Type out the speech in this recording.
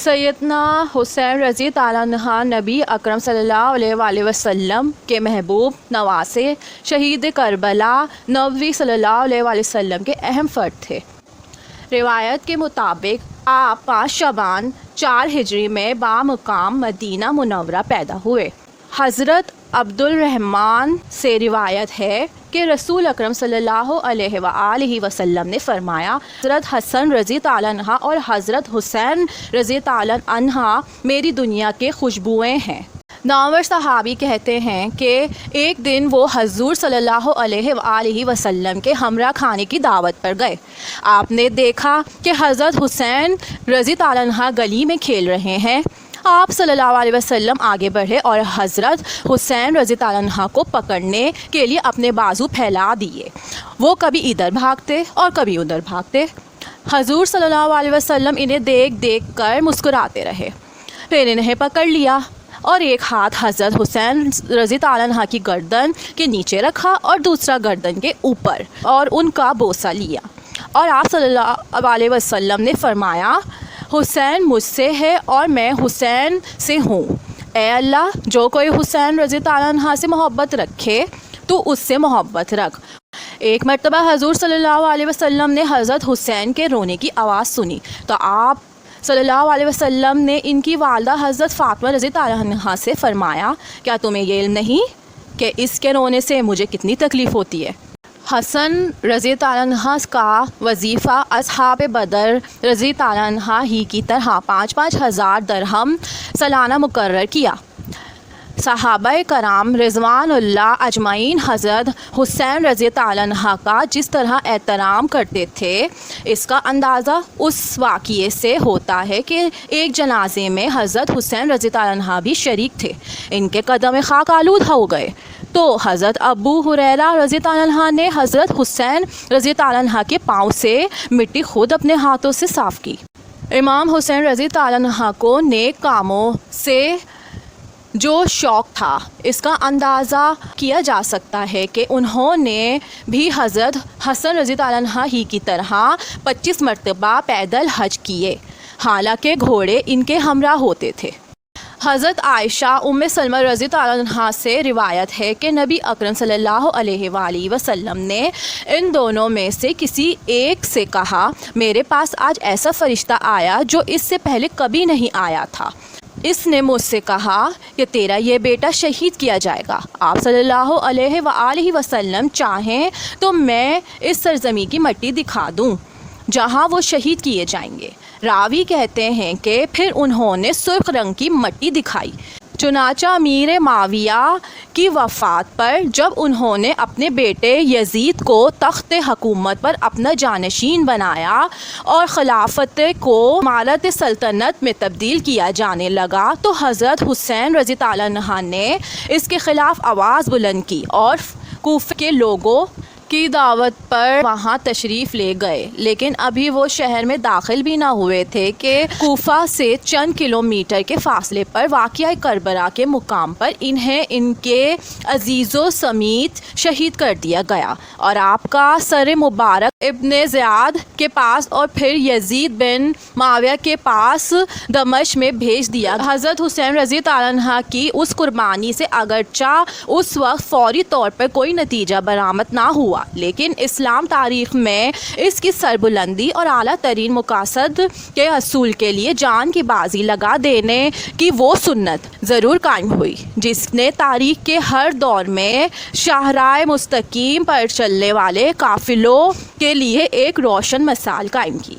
سیدنا حسین رضی تعالیٰ عنہ نبی اکرم صلی اللہ علیہ وآلہ وسلم کے محبوب نواسے، شہید کربلا نبوی صلی اللہ علیہ وآلہ وسلم کے اہم فرد تھے۔ روایت کے مطابق آپ 5 شعبان 4 ہجری میں بامقام مدینہ منورہ پیدا ہوئے۔ حضرت عبد الرحمن سے روایت ہے کہ رسول اکرم صلی اللہ علیہ وآلہ وسلم نے فرمایا، حضرت حسن رضی تعالیٰ عنہ اور حضرت حسین رضی تعالیٰ عنہ میری دنیا کے خوشبوئیں ہیں۔ نامور صحابی کہتے ہیں کہ ایک دن وہ حضور صلی اللہ علیہ وآلہ وسلم کے ہمراہ کھانے کی دعوت پر گئے۔ آپ نے دیکھا کہ حضرت حسین رضی تعالیٰ عنہ گلی میں کھیل رہے ہیں۔ آپ صلی اللہ علیہ وسلم آگے بڑھے اور حضرت حسین رضی تعالیٰ عنہ کو پکڑنے کے لیے اپنے بازو پھیلا دیے۔ وہ کبھی ادھر بھاگتے اور کبھی ادھر بھاگتے۔ حضور صلی اللہ علیہ وسلم انہیں دیکھ کر مسکراتے رہے، پھر انہیں پکڑ لیا اور ایک ہاتھ حضرت حسین رضی تعالیٰ عنہ کی گردن کے نیچے رکھا اور دوسرا گردن کے اوپر، اور ان کا بوسہ لیا، اور آپ صلی اللہ علیہ وسلم نے فرمایا، حسین مجھ سے ہے اور میں حسین سے ہوں۔ اے اللہ، جو کوئی حسین رضی تعالیٰ عنہ سے محبت رکھے تو اس سے محبت رکھ۔ ایک مرتبہ حضور صلی اللہ علیہ وسلم نے حضرت حسین کے رونے کی آواز سنی تو آپ صلی اللہ علیہ وسلم نے ان کی والدہ حضرت فاطمہ رضی تعالیٰ عنہ سے فرمایا، کیا تمہیں یہ علم نہیں کہ اس کے رونے سے مجھے کتنی تکلیف ہوتی ہے؟ حسن رضی تعالیٰ عنہ کا وظیفہ اصحاب بدر رضی تعالیٰ عنہ ہی کی طرح 5,000 درہم سالانہ مقرر کیا۔ صحابہ کرام رضوان اللہ اجمعین حضرت حسین رضی تعالیٰ عنہ کا جس طرح احترام کرتے تھے، اس کا اندازہ اس واقعے سے ہوتا ہے کہ ایک جنازے میں حضرت حسین رضی تعالیٰ عنہ بھی شریک تھے۔ ان کے قدم خاک آلود ہو گئے تو حضرت ابو ہریرہ رضی تعالیٰ عنہ نے حضرت حسین رضی تعالیٰ عنہ کے پاؤں سے مٹی خود اپنے ہاتھوں سے صاف کی۔ امام حسین رضی تعالیٰ عنہ کو نیک کاموں سے جو شوق تھا، اس کا اندازہ کیا جا سکتا ہے کہ انہوں نے بھی حضرت حسن رضی تعالیٰ عنہ ہی کی طرح 25 مرتبہ پیدل حج کیے، حالانکہ گھوڑے ان کے ہمراہ ہوتے تھے۔ حضرت عائشہ ام سلمہ رضی تعالیٰ عنہ سے روایت ہے کہ نبی اکرم صلی اللہ علیہ وآلہ وسلم نے ان دونوں میں سے کسی ایک سے کہا، میرے پاس آج ایسا فرشتہ آیا جو اس سے پہلے کبھی نہیں آیا تھا۔ اس نے مجھ سے کہا کہ تیرا یہ بیٹا شہید کیا جائے گا۔ آپ صلی اللہ علیہ وآلہ وسلم چاہیں تو میں اس سرزمین کی مٹی دکھا دوں جہاں وہ شہید کیے جائیں گے۔ راوی کہتے ہیں کہ پھر انہوں نے سرخ رنگ کی مٹی دکھائی۔ چنانچہ امیر معاویہ کی وفات پر جب انہوں نے اپنے بیٹے یزید کو تخت حکومت پر اپنا جانشین بنایا اور خلافت کو امارت سلطنت میں تبدیل کیا جانے لگا تو حضرت حسین رضی تعالیٰ عنہ نے اس کے خلاف آواز بلند کی اور کوفہ کے لوگوں کی دعوت پر وہاں تشریف لے گئے، لیکن ابھی وہ شہر میں داخل بھی نہ ہوئے تھے کہ کوفہ سے چند کلومیٹر کے فاصلے پر واقعہ کربلا کے مقام پر انہیں ان کے عزیزوں سمیت شہید کر دیا گیا اور آپ کا سر مبارک ابن زیاد کے پاس اور پھر یزید بن معاویہ کے پاس دمشق میں بھیج دیا۔ حضرت حسین رضی تعالیٰ عنہ کی اس قربانی سے اگرچہ اس وقت فوری طور پر کوئی نتیجہ برآمد نہ ہوا، لیکن اسلام تاریخ میں اس کی سربلندی اور اعلیٰ ترین مقاصد کے حصول کے لیے جان کی بازی لگا دینے کی وہ سنت ضرور قائم ہوئی جس نے تاریخ کے ہر دور میں شاہراہ مستقیم پر چلنے والے قافلوں کے لیے ایک روشن مثال قائم کی۔